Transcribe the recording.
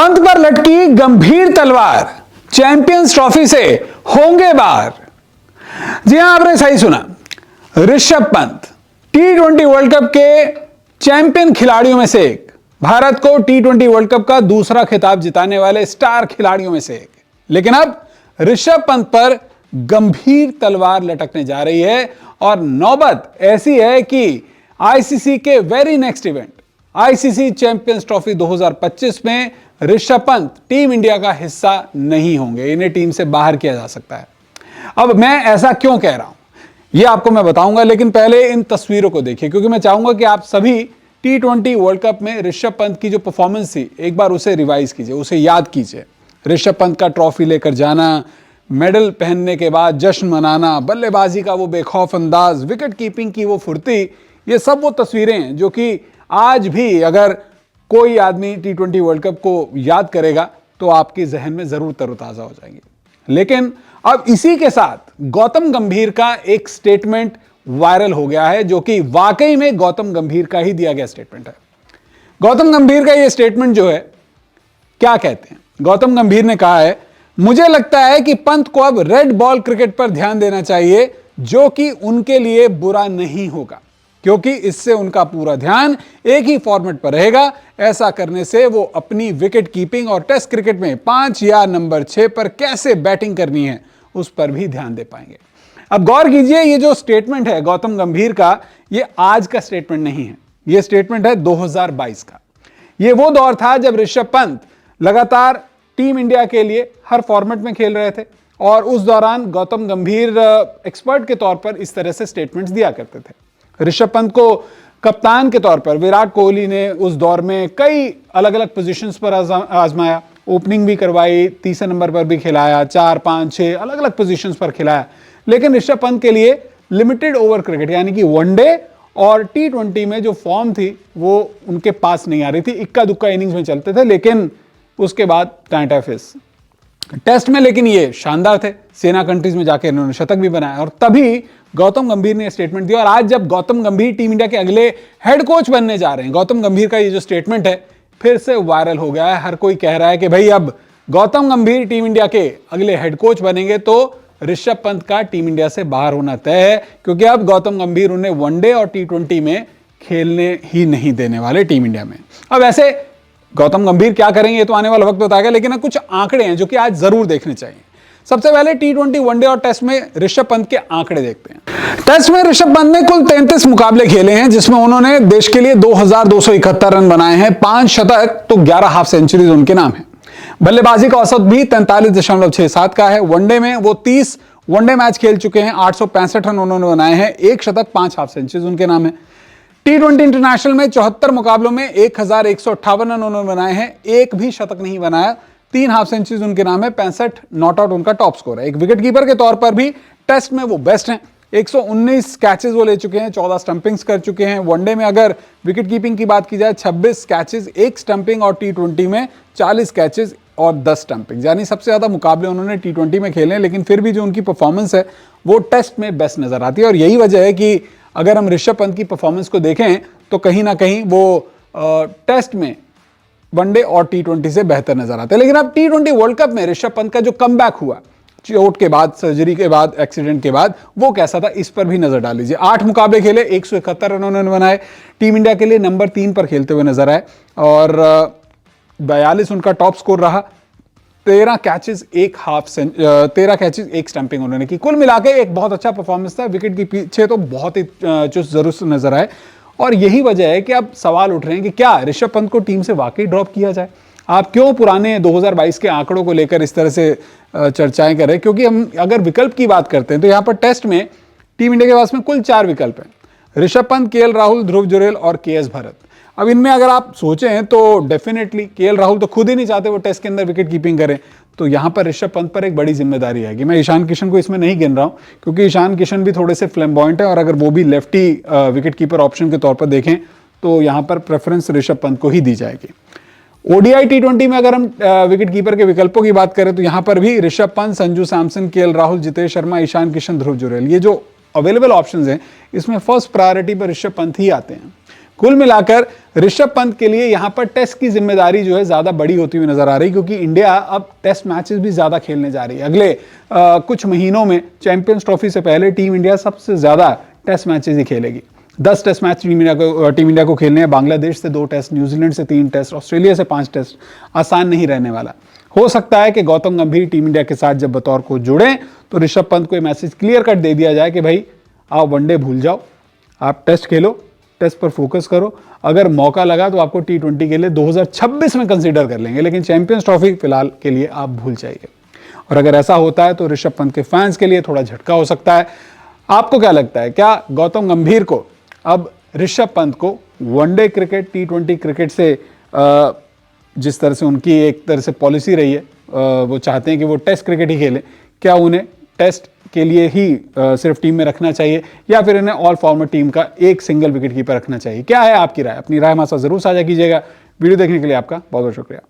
पंत पर लटकी गंभीर तलवार, चैंपियंस ट्रॉफी से होंगे बाहर। जी हां, आपने सही सुना। Rishabh Pant T20 world cup के चैंपियन खिलाड़ियों में से एक, भारत को T20 वर्ल्ड कप का दूसरा खिताब जिताने वाले स्टार खिलाड़ियों में से एक। लेकिन अब ऋषभ पंत पर गंभीर तलवार लटकने जा रही है और नौबत ऐसी है कि आईसीसी के very next event ICC champions trophy 2025 में ऋषभ पंत टीम इंडिया का हिस्सा नहीं होंगे, इन्हें टीम से बाहर किया जा सकता है। अब मैं ऐसा क्यों कह रहा हूं यह आपको मैं बताऊंगा, लेकिन पहले इन तस्वीरों को देखिए, क्योंकि मैं चाहूंगा कि आप सभी T20 वर्ल्ड कप में ऋषभ पंत की जो परफॉर्मेंस थी एक बार उसे रिवाइज कीजिए, उसे याद कीजिए। ऋषभ पंत का ट्रॉफी लेकर जाना, मेडल पहनने के बाद जश्न मनाना, बल्लेबाजी का वो बेखौफ अंदाज, विकेट कीपिंग की वो फुर्ती, ये सब वो तस्वीरें हैं जो कि आज भी अगर कोई आदमी T20 वर्ल्ड कप को याद करेगा तो आपके जहन में जरूर तरोताजा हो जाएंगे। लेकिन अब इसी के साथ गौतम गंभीर का एक स्टेटमेंट वायरल हो गया है, जो कि वाकई में गौतम गंभीर का ही दिया गया स्टेटमेंट है। गौतम गंभीर का यह स्टेटमेंट जो है, क्या कहते हैं, गौतम गंभीर ने कहा है, मुझे लगता है कि पंत को अब रेड बॉल क्रिकेट पर ध्यान देना चाहिए, जो कि उनके लिए बुरा नहीं होगा, क्योंकि इससे उनका पूरा ध्यान एक ही फॉर्मेट पर रहेगा। ऐसा करने से वो अपनी विकेट कीपिंग और टेस्ट क्रिकेट में 5 या नंबर 6 पर कैसे बैटिंग करनी है उस पर भी ध्यान दे पाएंगे। अब गौर कीजिए, ये जो स्टेटमेंट है गौतम गंभीर का, ये आज का स्टेटमेंट नहीं है, ये स्टेटमेंट है 2022 का। ये वो दौर था जब ऋषभ पंत लगातार टीम इंडिया के लिए हर फॉर्मेट में खेल रहे थे और उस दौरान गौतम गंभीर एक्सपर्ट के तौर पर इस तरह से स्टेटमेंट्स दिया करते थे। ऋषभ पंत को कप्तान के तौर पर विराट कोहली ने उस दौर में कई अलग अलग पोजीशंस पर आजमाया, ओपनिंग भी करवाई, तीसरे नंबर पर भी खिलाया, 4, 5, 6 अलग अलग पोजीशंस पर खिलाया। लेकिन ऋषभ पंत के लिए लिमिटेड ओवर क्रिकेट यानी कि वनडे और T20 में जो फॉर्म थी वो उनके पास नहीं आ रही थी, इक्का दुक्का इनिंग्स में चलते थे, लेकिन उसके बाद टाटा फेस टेस्ट में लेकिन ये शानदार थे, सेना कंट्रीज में जाकर इन्होंने शतक भी बनाया और तभी गौतम गंभीर ने स्टेटमेंट दिया। और आज जब गौतम गंभीर टीम इंडिया के अगले हेड कोच बनने जा रहे हैं, गौतम गंभीर का ये जो स्टेटमेंट है फिर से वायरल हो गया है। हर कोई कह रहा है कि भाई अब गौतम गंभीर टीम इंडिया के अगले हेड कोच बनेंगे तो ऋषभ पंत का टीम इंडिया से बाहर होना तय है, क्योंकि अब गौतम गंभीर उन्हें वनडे और T20 में खेलने ही नहीं देने वाले टीम इंडिया में। अब ऐसे गौतम गंभीर क्या करेंगे ये तो आने वाला वक्त बताएगा, लेकिन कुछ आंकड़े हैं जो कि आज जरूर देखने चाहिए। सबसे पहले T20 वनडे और टेस्ट में ऋषभ पंत के आंकड़े देखते हैं। टेस्ट में ऋषभ पंत ने कुल 33 मुकाबले खेले हैं, जिसमें उन्होंने देश के लिए 2271 रन बनाए हैं, 5 शतक तो 11 हाफ सेंचुरीज उनके नाम है। बल्लेबाजी का औसत भी 43.67 का है। वनडे में वो 30 वनडे मैच खेल चुके हैं, 865 रन उन्होंने बनाए हैं, 1 शतक 5 हाफ सेंचुरीज उनके नाम है। T20 इंटरनेशनल में 74 मुकाबलों में 1158 रन उन्होंने बनाए हैं, एक भी शतक नहीं बनाया, 3 हाफ सेंचुरीज उनके नाम है, 65 नॉट आउट उनका टॉप स्कोर है। एक विकेट कीपर के तौर पर भी टेस्ट में वो बेस्ट हैं, 119 कैचेस वो ले चुके हैं, 14 स्टंपिंग्स कर चुके हैं। वनडे में अगर विकेट कीपिंग की बात की जाए 26 कैचेस, 1 स्टंपिंग और T20 में 40 कैचेस और 10 स्टंपिंग, यानी सबसे ज्यादा मुकाबले उन्होंने T20 में खेले हैं। लेकिन फिर भी जो उनकी परफॉर्मेंस है वो टेस्ट में बेस्ट नजर आती है और यही वजह है कि अगर हम ऋषभ पंत की परफॉर्मेंस को देखें तो कहीं ना कहीं वो टेस्ट में वनडे और T20 से बेहतर नजर आते हैं। लेकिन अब T20 वर्ल्ड कप में ऋषभ पंत का जो कमबैक हुआ चोट के बाद, सर्जरी के बाद, एक्सीडेंट के बाद, वो कैसा था इस पर भी नजर डाल लीजिए। 8 मुकाबले खेले, 171 रन उन्होंने बनाए, टीम इंडिया के लिए नंबर 3 पर खेलते हुए नजर आए और 42 उनका टॉप स्कोर रहा। 13 कैचेस 1 स्टंपिंग उन्होंने की। कुल मिलाकर एक बहुत अच्छा परफॉर्मेंस था, विकेट के पीछे तो बहुत ही चुस्त जरूर नजर आए और यही वजह है कि अब सवाल उठ रहे हैं कि क्या ऋषभ पंत को टीम से वाकई ड्रॉप किया जाए। आप क्यों पुराने 2022 के आंकड़ों को लेकर इस तरह से चर्चाएं कर रहे हैं, क्योंकि हम अगर विकल्प की बात करते हैं तो यहां पर टेस्ट में टीम इंडिया के पास में कुल 4 विकल्प हैं, ऋषभ पंत, KL राहुल, ध्रुव जुरेल और KS भरत। अब इनमें अगर आप सोचें तो डेफिनेटली KL राहुल तो खुद ही नहीं चाहते वो टेस्ट के अंदर विकेट कीपिंग करें, तो यहां पर ऋषभ पंत पर एक बड़ी जिम्मेदारी है कि मैं ईशान किशन को इसमें नहीं गिन रहा हूं, क्योंकि ईशान किशन भी थोड़े से फ्लैम्बॉयंट है और अगर वो भी लेफ्टी विकेट कीपर ऑप्शन के तौर पर देखें तो यहां पर प्रेफरेंस ऋषभ पंत को ही दी जाएगी। ODI T20 में अगर हम विकेट कीपर के विकल्पों की बात करें तो यहां पर भी ऋषभ पंत, संजू सैमसन, KL राहुल, जितेश शर्मा, ईशान किशन, ध्रुव जुरेल, ये जो अवेलेबल ऑप्शंस हैं इसमें फर्स्ट प्रायोरिटी पर ऋषभ पंत ही आते हैं। कुल मिलाकर ऋषभ पंत के लिए यहां पर टेस्ट की जिम्मेदारी जो है ज्यादा बड़ी होती हुई नजर आ रही, क्योंकि इंडिया अब टेस्ट मैचेस भी ज्यादा खेलने जा रही है। अगले कुछ महीनों में चैंपियंस ट्रॉफी से पहले टीम इंडिया सबसे ज्यादा टेस्ट मैचेस ही खेलेगी। 10 टेस्ट मैच टीम इंडिया को खेलने हैं। बांग्लादेश से 2 टेस्ट, न्यूजीलैंड से 3 टेस्ट, ऑस्ट्रेलिया से 5 टेस्ट। आसान नहीं रहने वाला। हो सकता है कि गौतम गंभीर टीम इंडिया के साथ जब बतौर कोच जुड़े तो ऋषभ पंत को यह मैसेज क्लियर कट दे दिया जाए कि भाई आप वनडे भूल जाओ, आप टेस्ट खेलो, टेस्ट पर फोकस करो। अगर मौका लगा तो आपको T20 के लिए 2026 में कंसीडर कर लेंगे, लेकिन चैंपियंस ट्रॉफी फिलहाल के लिए आप भूल जाइए। और अगर ऐसा होता है तो ऋषभ पंत के फैंस के लिए थोड़ा झटका हो सकता है। आपको क्या लगता है, क्या गौतम गंभीर को अब ऋषभ पंत को वनडे क्रिकेट, T20 क्रिकेट से जिस तरह से उनकी एक तरह से पॉलिसी रही है, वो चाहते हैं कि वो टेस्ट क्रिकेट ही खेलें, क्या उन्हें टेस्ट के लिए ही सिर्फ टीम में रखना चाहिए या फिर इन्हें ऑल फॉर्मेट टीम का एक सिंगल विकेट कीपर रखना चाहिए? क्या है आपकी राय? अपनी राय हमारे साथ जरूर साझा कीजिएगा। वीडियो देखने के लिए आपका बहुत बहुत शुक्रिया।